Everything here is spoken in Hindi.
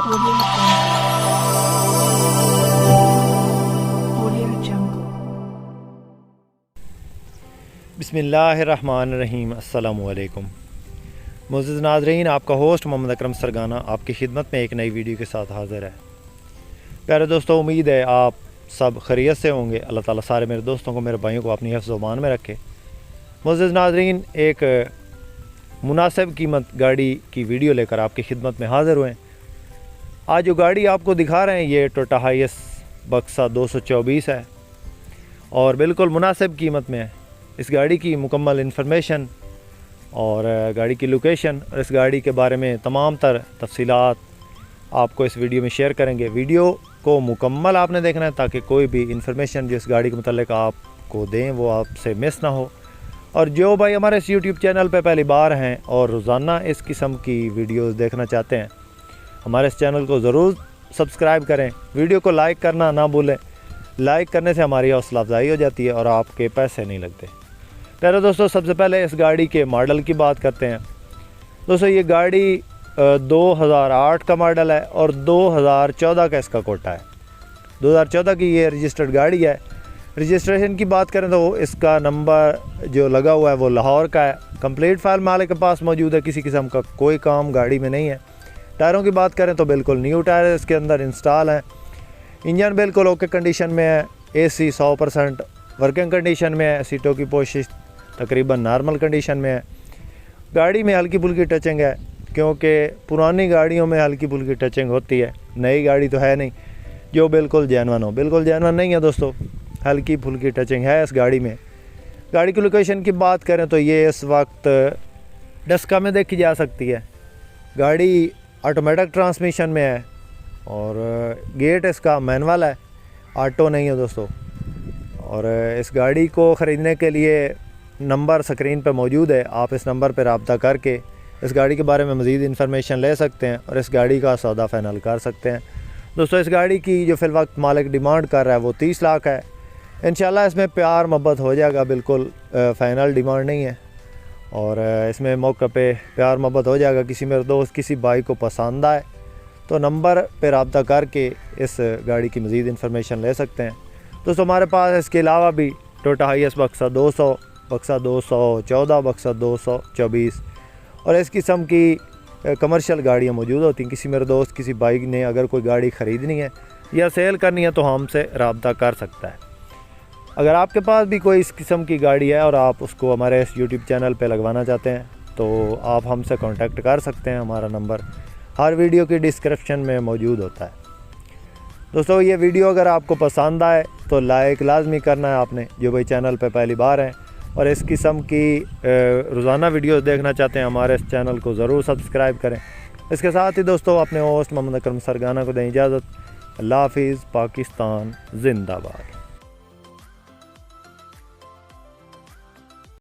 Audio Jungle. बिस्मिल्लाहिर्रहमानिर्रहीम। अस्सलामुअलैकुम। मुअज़्ज़िज़ नाज़रीन, आपका होस्ट मोहम्मद अकरम सरगाना आपकी खिदमत में एक नई वीडियो के साथ हाज़िर है। प्यारे दोस्तों, उम्मीद है आप सब खैरियत से होंगे। अल्लाह ताला सारे मेरे दोस्तों को, मेरे भाइयों को अपनी हिफ्ज़ व अमान में रखे। मुअज़्ज़िज़ नाज़रीन, एक मुनासिब कीमत गाड़ी की वीडियो लेकर आपकी खिदमत में हाज़िर हुए। आज जो गाड़ी आपको दिखा रहे हैं ये टोयोटा हाइएस बक्सा 224 है और बिल्कुल मुनासिब कीमत में है। इस गाड़ी की मुकम्मल इन्फॉर्मेशन और गाड़ी की लोकेशन और इस गाड़ी के बारे में तमाम तर तफसीलात आपको इस वीडियो में शेयर करेंगे। वीडियो को मुकम्मल आपने देखना है ताकि कोई भी इन्फॉर्मेशन जो इस गाड़ी के मुताल्लिक़ आपको दें वो आपसे मिस ना हो। और जो भाई हमारे इस YouTube चैनल पे पहली बार हैं और रोज़ाना इस किस्म की वीडियोस देखना चाहते हैं, हमारे इस चैनल को ज़रूर सब्सक्राइब करें। वीडियो को लाइक करना ना भूलें। लाइक करने से हमारी हौसला अफजाई हो जाती है और आपके पैसे नहीं लगते। प्यारे दोस्तों, सबसे पहले इस गाड़ी के मॉडल की बात करते हैं। दोस्तों, ये गाड़ी 2008 का मॉडल है और 2014 का इसका कोटा है। 2014 की ये रजिस्टर्ड गाड़ी है। रजिस्ट्रेशन की बात करें तो इसका नंबर जो लगा हुआ है वो लाहौर का है। कंप्लीट फाइल मालिक के पास मौजूद है, किसी किस्म का कोई काम गाड़ी में नहीं है। टायरों की बात करें तो बिल्कुल न्यू टायर इसके अंदर इंस्टॉल हैं। इंजन बिल्कुल ओके कंडीशन में है। AC 100% वर्किंग कंडीशन में है। सीटों की पोशिश तकरीबन नॉर्मल कंडीशन में है। गाड़ी में हल्की फुल्की टचिंग है क्योंकि पुरानी गाड़ियों में हल्की फुल्की टचिंग होती है, नई गाड़ी तो है नहीं जो बिल्कुल जेन्युइन हो। बिल्कुल जेन्युइन नहीं है दोस्तों, हल्की फुल्की टचिंग है इस गाड़ी में। गाड़ी की लोकेशन की बात करें तो ये इस वक्त डस्का में देखी जा सकती है। गाड़ी ऑटोमेटिक ट्रांसमिशन में है और गेट इसका मैनुअल है, ऑटो नहीं है दोस्तों। और इस गाड़ी को ख़रीदने के लिए नंबर स्क्रीन पर मौजूद है। आप इस नंबर पर रब्ता करके इस गाड़ी के बारे में मज़ीद इन्फॉर्मेशन ले सकते हैं और इस गाड़ी का सौदा फाइनल कर सकते हैं। दोस्तों, इस गाड़ी की जो फ़िल वक्त मालिक डिमांड कर रहा है वो 30 लाख है। इंशाल्लाह इसमें प्यार मोहब्बत हो जाएगा, बिल्कुल फ़ाइनल डिमांड नहीं है और इसमें मौके पे प्यार मोहब्बत हो जाएगा। किसी मेरे दोस्त किसी भाई को पसंद आए तो नंबर पे रब्ता करके इस गाड़ी की मज़ीद इन्फॉर्मेशन ले सकते हैं। दोस्तों, हमारे पास इसके अलावा भी टोयोटा हाइएस बक्सा 200, बक्सा 214, बक्सा 224 और इस किस्म की कमर्शियल गाड़ियाँ मौजूद होती हैं। किसी मेरे दोस्त किसी भाई ने अगर कोई गाड़ी ख़रीदनी है या सेल करनी है तो हमसे रब्ता कर सकता है। अगर आपके पास भी कोई इस किस्म की गाड़ी है और आप उसको हमारे इस YouTube चैनल पे लगवाना चाहते हैं तो आप हमसे कांटेक्ट कर सकते हैं। हमारा नंबर हर वीडियो की डिस्क्रिप्शन में मौजूद होता है। दोस्तों, ये वीडियो अगर आपको पसंद आए तो लाइक लाजमी करना है आपने, जो भाई चैनल पे पहली बार हैं और इस किस्म की रोज़ाना वीडियो देखना चाहते हैं हमारे इस चैनल को ज़रूर सब्सक्राइब करें। इसके साथ ही दोस्तों अपने होस्ट मोहम्मद अकरम सरगाना को दें इजाज़त। अल्लाह हाफिज़। पाकिस्तान जिंदाबाद।